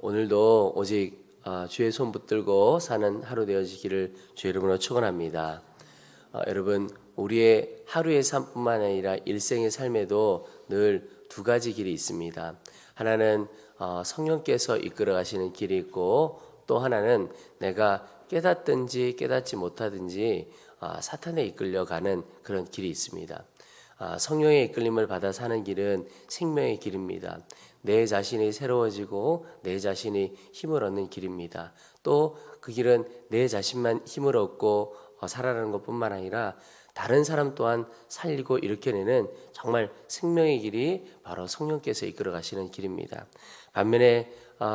오늘도 오직 주의 손 붙들고 사는 하루 되어지기를 주의 이름으로 축원합니다. 여러분, 우리의 하루의 삶뿐만 아니라 일생의 삶에도 늘 두 가지 길이 있습니다. 하나는 성령께서 이끌어 가시는 길이 있고, 또 하나는 내가 깨닫든지 깨닫지 못하든지 사탄에 이끌려가는 그런 길이 있습니다. 성령의 이끌림을 받아 사는 길은 생명의 길입니다. 내 자신이 새로워지고 내 자신이 힘을 얻는 길입니다. 또 그 길은 내 자신만 힘을 얻고 살아가는 것뿐만 아니라 다른 사람 또한 살리고 일으켜내는 정말 생명의 길이 바로 성령께서 이끌어 가시는 길입니다. 반면에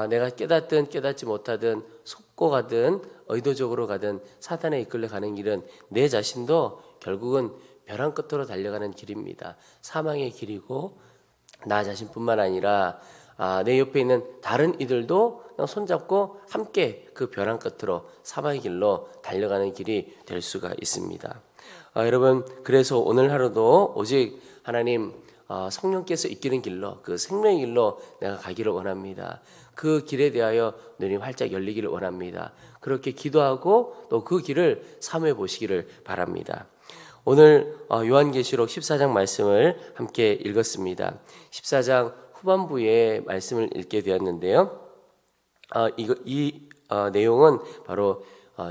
내가 깨닫든 깨닫지 못하든 속고 가든 의도적으로 가든 사탄에 이끌려 가는 길은 내 자신도 결국은 벼랑 끝으로 달려가는 길입니다. 사망의 길이고, 나 자신뿐만 아니라 내 옆에 있는 다른 이들도 그냥 손잡고 함께 그 벼랑 끝으로 사망의 길로 달려가는 길이 될 수가 있습니다. 여러분, 그래서 오늘 하루도 오직 하나님 성령께서 이끄는 길로, 그 생명의 길로 내가 가기를 원합니다. 그 길에 대하여 눈이 활짝 열리기를 원합니다. 그렇게 기도하고 또 그 길을 사모해 보시기를 바랍니다. 오늘 요한계시록 14장 말씀을 함께 읽었습니다. 14장 후반부에 말씀을 읽게 되었는데요. 이 내용은 바로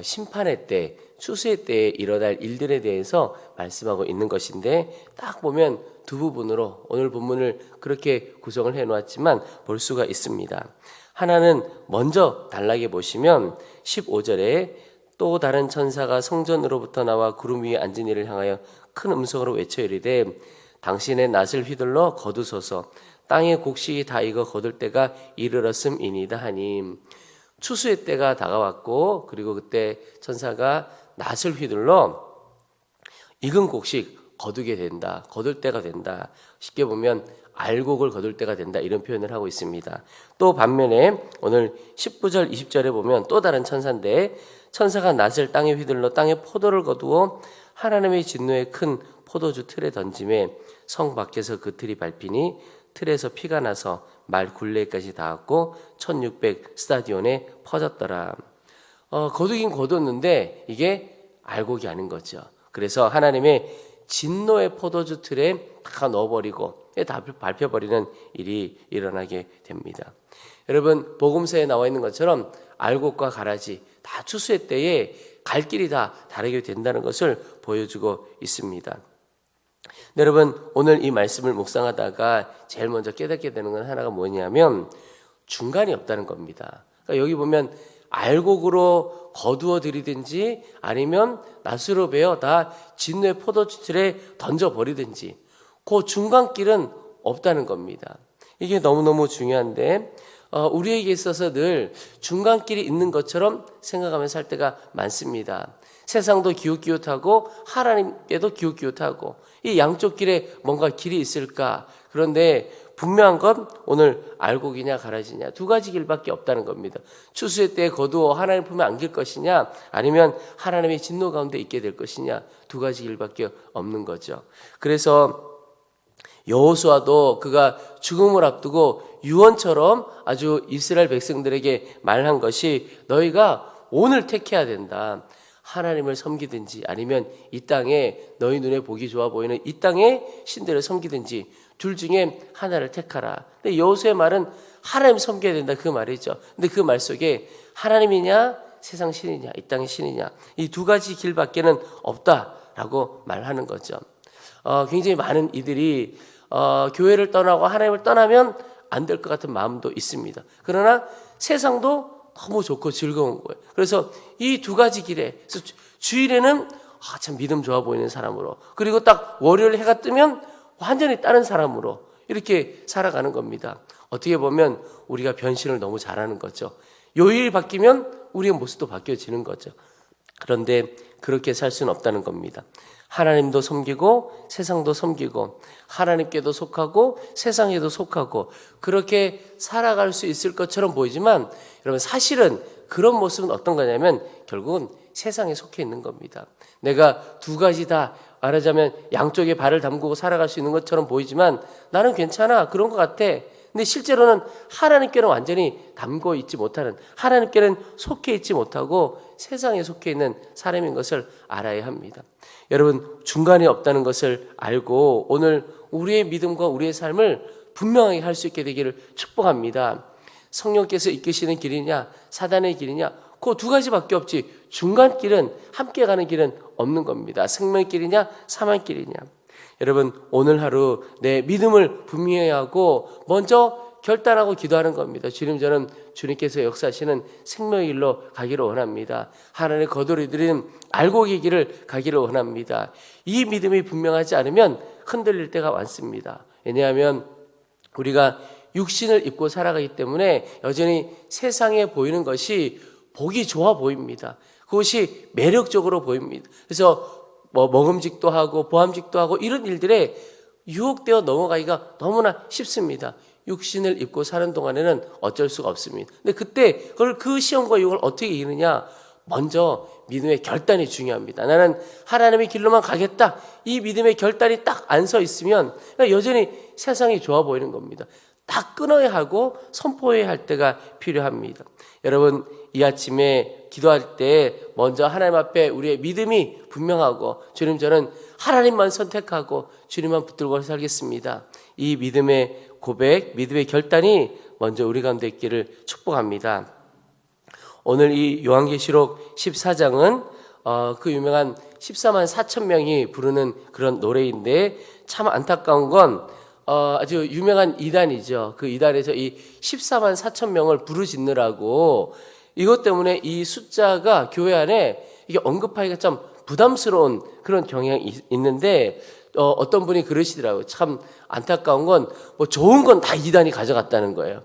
심판의 때, 추수의 때에 일어날 일들에 대해서 말씀하고 있는 것인데, 딱 보면 두 부분으로 오늘 본문을 그렇게 구성을 해놓았지만 볼 수가 있습니다. 하나는 먼저 단락에 보시면 15절에 또 다른 천사가 성전으로부터 나와 구름 위에 앉은 이를 향하여 큰 음성으로 외쳐 이르되 당신의 낫을 휘둘러 거두소서, 땅의 곡식이 다 익어 거둘 때가 이르렀음이니이다 하니, 추수의 때가 다가왔고, 그리고 그때 천사가 낫을 휘둘러 익은 곡식 거두게 된다, 거둘 때가 된다. 쉽게 보면 알곡을 거둘 때가 된다, 이런 표현을 하고 있습니다. 또 반면에 오늘 19절 20절에 보면 또 다른 천사인데, 천사가 낫을 땅에 휘둘러 땅에 포도를 거두어 하나님의 진노의 큰 포도주 틀에 던짐에 성 밖에서 그 틀이 밟히니 틀에서 피가 나서 말 굴레까지 닿았고 1600 스타디온에 퍼졌더라. 거두긴 거뒀는데 이게 알곡이 아닌 거죠. 그래서 하나님의 진노의 포도주 틀에 다 넣어버리고 다 밟혀버리는 일이 일어나게 됩니다. 여러분, 복음서에 나와 있는 것처럼 알곡과 가라지 다 추수의 때에 갈 길이 다 다르게 된다는 것을 보여주고 있습니다. 여러분, 오늘 이 말씀을 묵상하다가 제일 먼저 깨닫게 되는 건 하나가 뭐냐면 중간이 없다는 겁니다. 그러니까 여기 보면 알곡으로 거두어 들이든지 아니면 낫으로 베어 다 진노의 포도주틀에 던져버리든지 그 중간길은 없다는 겁니다. 이게 너무너무 중요한데 우리에게 있어서 늘 중간길이 있는 것처럼 생각하면서 살 때가 많습니다. 세상도 기웃기웃하고 하나님께도 기웃기웃하고 이 양쪽 길에 뭔가 길이 있을까? 그런데 분명한 건 오늘 알곡이냐 가라지냐 두 가지 길밖에 없다는 겁니다. 추수의 때에 거두어 하나님 품에 안길 것이냐, 아니면 하나님의 진노 가운데 있게 될 것이냐, 두 가지 길밖에 없는 거죠. 그래서 여호수아도 그가 죽음을 앞두고 유언처럼 아주 이스라엘 백성들에게 말한 것이 너희가 오늘 택해야 된다. 하나님을 섬기든지 아니면 이 땅에 너희 눈에 보기 좋아 보이는 이 땅의 신들을 섬기든지 둘 중에 하나를 택하라. 근데 여호수아의 말은 하나님 섬겨야 된다, 그 말이죠. 근데 그 말 속에 하나님이냐 세상 신이냐 이 땅의 신이냐 이 두 가지 길밖에는 없다라고 말하는 거죠. 굉장히 많은 이들이 교회를 떠나고 하나님을 떠나면 안 될 것 같은 마음도 있습니다. 그러나 세상도 너무 좋고 즐거운 거예요. 그래서 이 두 가지 길에 주일에는 참 믿음 좋아 보이는 사람으로, 그리고 딱 월요일 해가 뜨면 완전히 다른 사람으로 이렇게 살아가는 겁니다. 어떻게 보면 우리가 변신을 너무 잘하는 거죠. 요일이 바뀌면 우리의 모습도 바뀌어지는 거죠. 그런데 그렇게 살 수는 없다는 겁니다. 하나님도 섬기고 세상도 섬기고 하나님께도 속하고 세상에도 속하고 그렇게 살아갈 수 있을 것처럼 보이지만 여러분, 사실은 그런 모습은 어떤 거냐면 결국은 세상에 속해 있는 겁니다. 내가 두 가지 다 말하자면 양쪽에 발을 담그고 살아갈 수 있는 것처럼 보이지만 나는 괜찮아, 그런 것 같아, 근데 실제로는 하나님께는 완전히 담고 있지 못하는, 하나님께는 속해 있지 못하고 세상에 속해 있는 사람인 것을 알아야 합니다. 여러분, 중간이 없다는 것을 알고 오늘 우리의 믿음과 우리의 삶을 분명하게 할 수 있게 되기를 축복합니다. 성령께서 이끄시는 길이냐 사단의 길이냐, 그 두 가지밖에 없지 중간 길은, 함께 가는 길은 없는 겁니다. 생명의 길이냐 사망의 길이냐. 여러분, 오늘 하루 내 믿음을 분명히 하고 먼저 결단하고 기도하는 겁니다. 주님, 저는 주님께서 역사하시는 생명의 길로 가기를 원합니다. 하나님의 거두리 드리는 알고 계기를 가기를 원합니다. 이 믿음이 분명하지 않으면 흔들릴 때가 많습니다. 왜냐하면 우리가 육신을 입고 살아가기 때문에 여전히 세상에 보이는 것이 보기 좋아 보입니다. 그것이 매력적으로 보입니다. 그래서 먹음직도 하고 보암직도 하고 이런 일들에 유혹되어 넘어가기가 너무나 쉽습니다. 육신을 입고 사는 동안에는 어쩔 수가 없습니다. 근데 그때 그 시험과 유혹을 어떻게 이기느냐? 먼저 믿음의 결단이 중요합니다. 나는 하나님의 길로만 가겠다. 이 믿음의 결단이 딱 안 서 있으면 여전히 세상이 좋아 보이는 겁니다. 딱 끊어야 하고 선포해야 할 때가 필요합니다. 여러분, 이 아침에 기도할 때 먼저 하나님 앞에 우리의 믿음이 분명하고, 주님, 저는 하나님만 선택하고 주님만 붙들고 살겠습니다. 이 믿음의 고백, 믿음의 결단이 먼저 우리 가운데 있기를 축복합니다. 오늘 이 요한계시록 14장은 그 유명한 14만 4천 명이 부르는 그런 노래인데, 참 안타까운 건 아주 유명한 이단이죠. 그 이단에서 이 14만 4천 명을 부르짖느라고 이것 때문에 이 숫자가 교회 안에 이게 언급하기가 좀 부담스러운 그런 경향이 있는데, 어떤 분이 그러시더라고요. 참 안타까운 건 뭐 좋은 건 다 이단이 가져갔다는 거예요.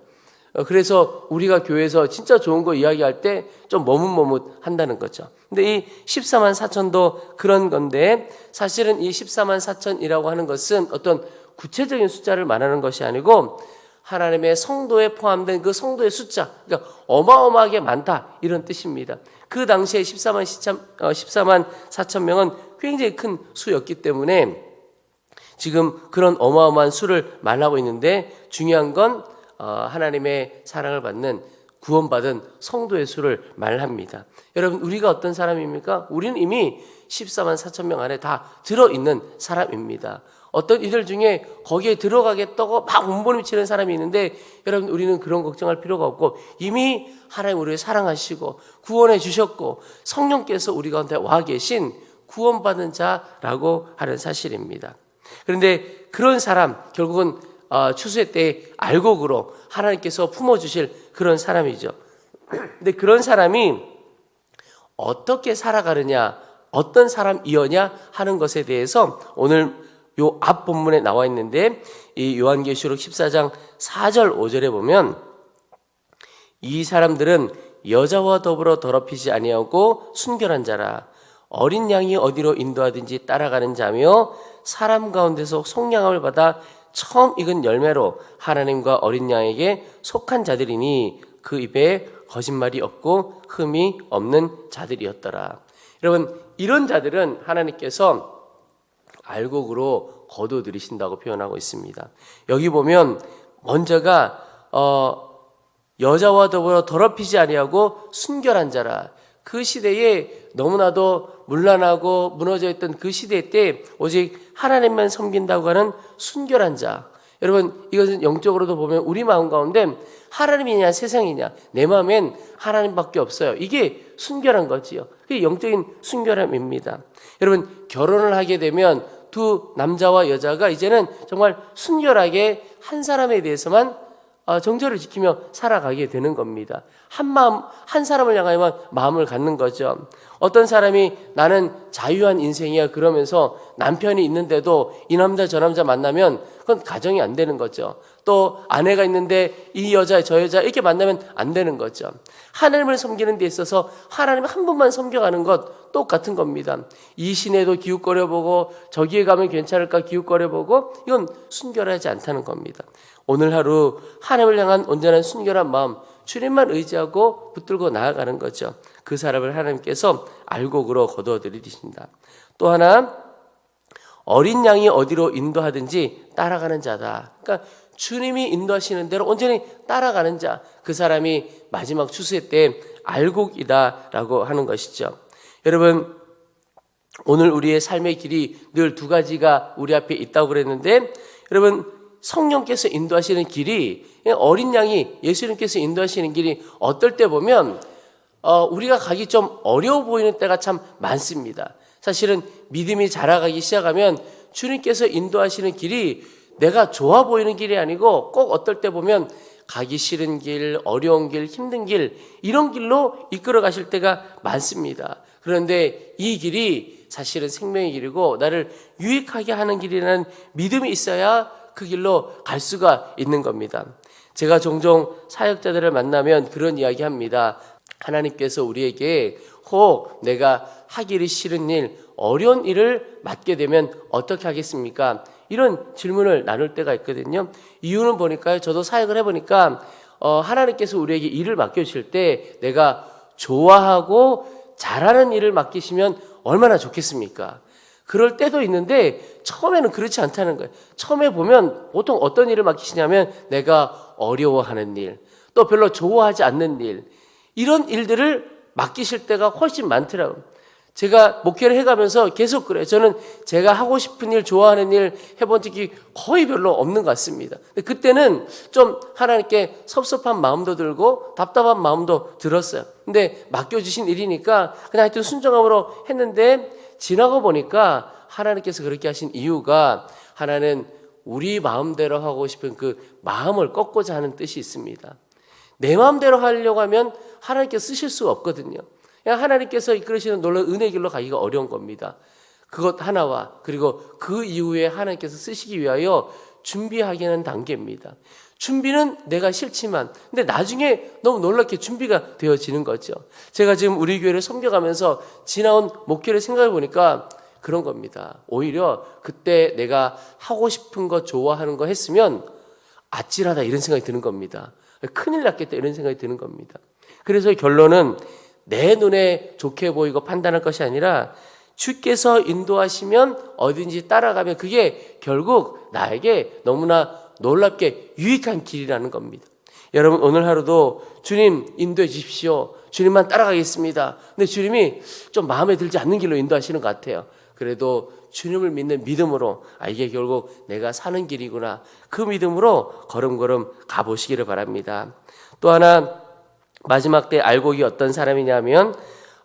그래서 우리가 교회에서 진짜 좋은 거 이야기할 때 좀 머뭇머뭇한다는 거죠. 근데 이 14만 4천도 그런 건데, 사실은 이 14만 4천이라고 하는 것은 어떤 구체적인 숫자를 말하는 것이 아니고 하나님의 성도에 포함된 그 성도의 숫자, 그러니까 어마어마하게 많다, 이런 뜻입니다. 그 당시에 14만 4천 명은 굉장히 큰 수였기 때문에 지금 그런 어마어마한 수를 말하고 있는데, 중요한 건 하나님의 사랑을 받는 구원받은 성도의 수를 말합니다. 여러분, 우리가 어떤 사람입니까? 우리는 이미 14만 4천 명 안에 다 들어있는 사람입니다. 어떤 이들 중에 거기에 들어가겠다고 막 몸부림치는 사람이 있는데, 여러분, 우리는 그런 걱정할 필요가 없고 이미 하나님 우리를 사랑하시고 구원해 주셨고 성령께서 우리 가운데 와 계신 구원받은 자라고 하는 사실입니다. 그런데 그런 사람, 결국은 추수의 때에 알곡으로 하나님께서 품어주실 그런 사람이죠. 근데 그런 사람이 어떻게 살아가느냐, 어떤 사람이었냐 하는 것에 대해서 오늘 요 앞 본문에 나와 있는데, 이 요한계시록 14장 4절 5절에 보면, 이 사람들은 여자와 더불어 더럽히지 아니하고 순결한 자라, 어린 양이 어디로 인도하든지 따라가는 자며 사람 가운데서 속량함을 받아 처음 익은 열매로 하나님과 어린 양에게 속한 자들이니 그 입에 거짓말이 없고 흠이 없는 자들이었더라. 여러분, 이런 자들은 하나님께서 알곡으로 거두들이신다고 표현하고 있습니다. 여기 보면 먼저가 여자와 더불어 더럽히지 아니하고 순결한 자라. 그 시대에 너무나도 문란하고 무너져 있던 그 시대 때 오직 하나님만 섬긴다고 하는 순결한 자. 여러분, 이것은 영적으로도 보면 우리 마음 가운데 하나님이냐 세상이냐, 내 마음엔 하나님밖에 없어요. 이게 순결한 거지요. 그게 영적인 순결함입니다. 여러분, 결혼을 하게 되면 두 남자와 여자가 이제는 정말 순결하게 한 사람에 대해서만 정절을 지키며 살아가게 되는 겁니다. 한 마음, 한 사람을 향하여만 마음을 갖는 거죠. 어떤 사람이 나는 자유한 인생이야 그러면서 남편이 있는데도 이 남자 저 남자 만나면 그건 가정이 안 되는 거죠. 또 아내가 있는데 이 여자 저 여자 이렇게 만나면 안 되는 거죠. 하나님을 섬기는 데 있어서 하나님 한 분만 섬겨가는 것 똑같은 겁니다. 이 시내도 기웃거려보고 저기에 가면 괜찮을까 기웃거려보고, 이건 순결하지 않다는 겁니다. 오늘 하루 하나님을 향한 온전한 순결한 마음, 주님만 의지하고 붙들고 나아가는 거죠. 그 사람을 하나님께서 알곡으로 거두어들이신다. 또 하나, 어린 양이 어디로 인도하든지 따라가는 자다. 그러니까 주님이 인도하시는 대로 온전히 따라가는 자, 그 사람이 마지막 추수의 때 알곡이다라고 하는 것이죠. 여러분, 오늘 우리의 삶의 길이 늘 두 가지가 우리 앞에 있다고 그랬는데, 여러분, 성령께서 인도하시는 길이, 어린 양이 예수님께서 인도하시는 길이 어떨 때 보면 우리가 가기 좀 어려워 보이는 때가 참 많습니다. 사실은 믿음이 자라가기 시작하면 주님께서 인도하시는 길이 내가 좋아 보이는 길이 아니고 꼭 어떨 때 보면 가기 싫은 길, 어려운 길, 힘든 길, 이런 길로 이끌어 가실 때가 많습니다. 그런데 이 길이 사실은 생명의 길이고 나를 유익하게 하는 길이라는 믿음이 있어야 그 길로 갈 수가 있는 겁니다. 제가 종종 사역자들을 만나면 그런 이야기 합니다. 하나님께서 우리에게 혹 내가 하기를 싫은 일, 어려운 일을 맡게 되면 어떻게 하겠습니까? 이런 질문을 나눌 때가 있거든요. 이유는 보니까요, 저도 사역을 해보니까 하나님께서 우리에게 일을 맡겨주실 때 내가 좋아하고 잘하는 일을 맡기시면 얼마나 좋겠습니까? 그럴 때도 있는데 처음에는 그렇지 않다는 거예요. 처음에 보면 보통 어떤 일을 맡기시냐면 내가 어려워하는 일, 또 별로 좋아하지 않는 일, 이런 일들을 맡기실 때가 훨씬 많더라고요. 제가 목회를 해가면서 계속 그래요. 저는 제가 하고 싶은 일, 좋아하는 일 해본 적이 거의 별로 없는 것 같습니다. 근데 그때는 좀 하나님께 섭섭한 마음도 들고 답답한 마음도 들었어요. 근데 맡겨주신 일이니까 그냥 하여튼 순종함으로 했는데 지나고 보니까 하나님께서 그렇게 하신 이유가 하나는 우리 마음대로 하고 싶은 그 마음을 꺾고자 하는 뜻이 있습니다. 내 마음대로 하려고 하면 하나님께서 쓰실 수가 없거든요. 하나님께서 이끌으시는 놀라운 은혜의 길로 가기가 어려운 겁니다. 그것 하나와 그리고 그 이후에 하나님께서 쓰시기 위하여 준비하게 하는 단계입니다. 준비는 내가 싫지만 근데 나중에 너무 놀랍게 준비가 되어지는 거죠. 제가 지금 우리 교회를 섬겨가면서 지나온 목회를 생각해 보니까 그런 겁니다. 오히려 그때 내가 하고 싶은 거 좋아하는 거 했으면 아찔하다 이런 생각이 드는 겁니다. 큰일 났겠다 이런 생각이 드는 겁니다. 그래서 결론은 내 눈에 좋게 보이고 판단할 것이 아니라 주께서 인도하시면 어딘지 따라가면 그게 결국 나에게 너무나 놀랍게 유익한 길이라는 겁니다. 여러분, 오늘 하루도 주님 인도해 주십시오. 주님만 따라가겠습니다. 근데 주님이 좀 마음에 들지 않는 길로 인도하시는 것 같아요. 그래도 주님을 믿는 믿음으로 이게 결국 내가 사는 길이구나. 그 믿음으로 걸음걸음 가보시기를 바랍니다. 또 하나 마지막 때 알곡이 어떤 사람이냐면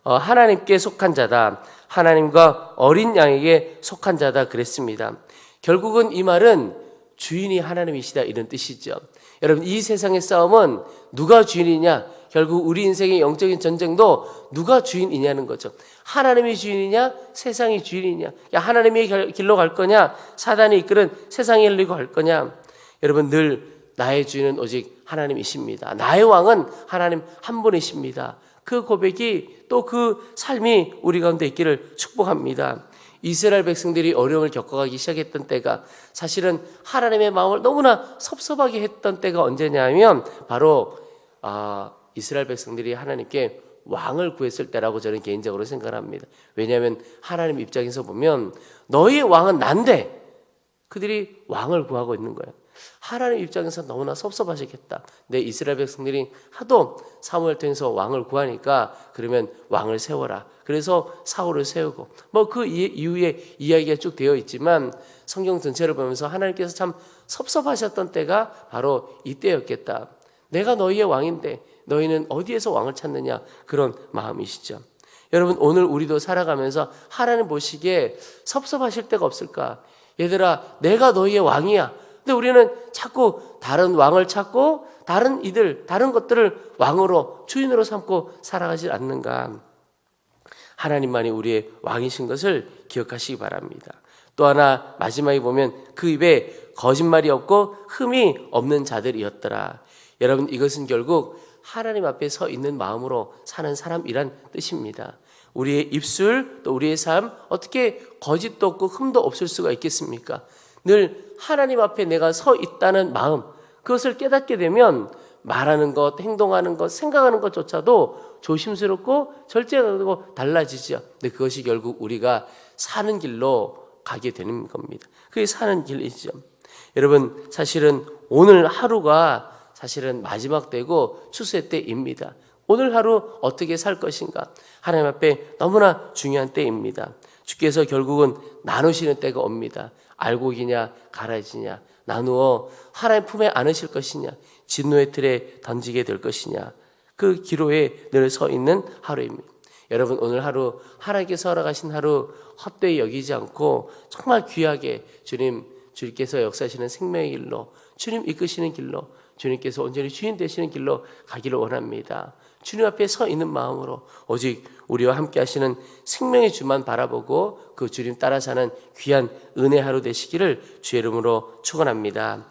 하나님께 속한 자다. 하나님과 어린 양에게 속한 자다 그랬습니다. 결국은 이 말은 주인이 하나님이시다 이런 뜻이죠. 여러분, 이 세상의 싸움은 누가 주인이냐? 결국 우리 인생의 영적인 전쟁도 누가 주인이냐는 거죠. 하나님이 주인이냐? 세상이 주인이냐? 하나님의 길로 갈 거냐? 사단이 이끄는 세상의 길로 갈 거냐? 여러분, 늘 나의 주인은 오직 하나님이십니다. 나의 왕은 하나님 한 분이십니다. 그 고백이 또 그 삶이 우리 가운데 있기를 축복합니다. 이스라엘 백성들이 어려움을 겪어가기 시작했던 때가 사실은 하나님의 마음을 너무나 섭섭하게 했던 때가 언제냐면 바로 이스라엘 백성들이 하나님께 왕을 구했을 때라고 저는 개인적으로 생각합니다. 왜냐하면 하나님 입장에서 보면 너희의 왕은 난데 그들이 왕을 구하고 있는 거예요. 하나님 입장에서 너무나 섭섭하셨겠다. 내 이스라엘 백성들이 하도 사무엘 통해서 왕을 구하니까 그러면 왕을 세워라. 그래서 사울을 세우고 그 이후에 이야기가 쭉 되어 있지만 성경 전체를 보면서 하나님께서 참 섭섭하셨던 때가 바로 이때였겠다. 내가 너희의 왕인데 너희는 어디에서 왕을 찾느냐, 그런 마음이시죠. 여러분, 오늘 우리도 살아가면서 하나님 보시기에 섭섭하실 때가 없을까? 얘들아, 내가 너희의 왕이야. 근데 우리는 자꾸 다른 왕을 찾고 다른 것들을 왕으로 주인으로 삼고 살아가지 않는가? 하나님만이 우리의 왕이신 것을 기억하시기 바랍니다. 또 하나 마지막에 보면 그 입에 거짓말이 없고 흠이 없는 자들이었더라. 여러분, 이것은 결국 하나님 앞에 서 있는 마음으로 사는 사람이란 뜻입니다. 우리의 입술 또 우리의 삶 어떻게 거짓도 없고 흠도 없을 수가 있겠습니까? 늘 하나님 앞에 내가 서 있다는 마음, 그것을 깨닫게 되면 말하는 것, 행동하는 것, 생각하는 것조차도 조심스럽고 절제하고 달라지죠. 근데 그것이 결국 우리가 사는 길로 가게 되는 겁니다. 그게 사는 길이죠. 여러분, 사실은 오늘 하루가 사실은 마지막 때고 추수의 때입니다. 오늘 하루 어떻게 살 것인가? 하나님 앞에 너무나 중요한 때입니다. 주께서 결국은 나누시는 때가 옵니다. 알곡이냐 가라지냐 나누어 하나님 품에 안으실 것이냐 진노의 틀에 던지게 될 것이냐, 그 기로에 늘 서 있는 하루입니다. 여러분, 오늘 하루 하나님께서 허락하신 하루 헛되이 여기지 않고 정말 귀하게 주님께서 역사하시는 생명의 길로, 주님 이끄시는 길로, 주님께서 온전히 주인 되시는 길로 가기를 원합니다. 주님 앞에 서 있는 마음으로 오직 우리와 함께 하시는 생명의 주만 바라보고 그 주님 따라 사는 귀한 은혜 하루 되시기를 주의 이름으로 축원합니다.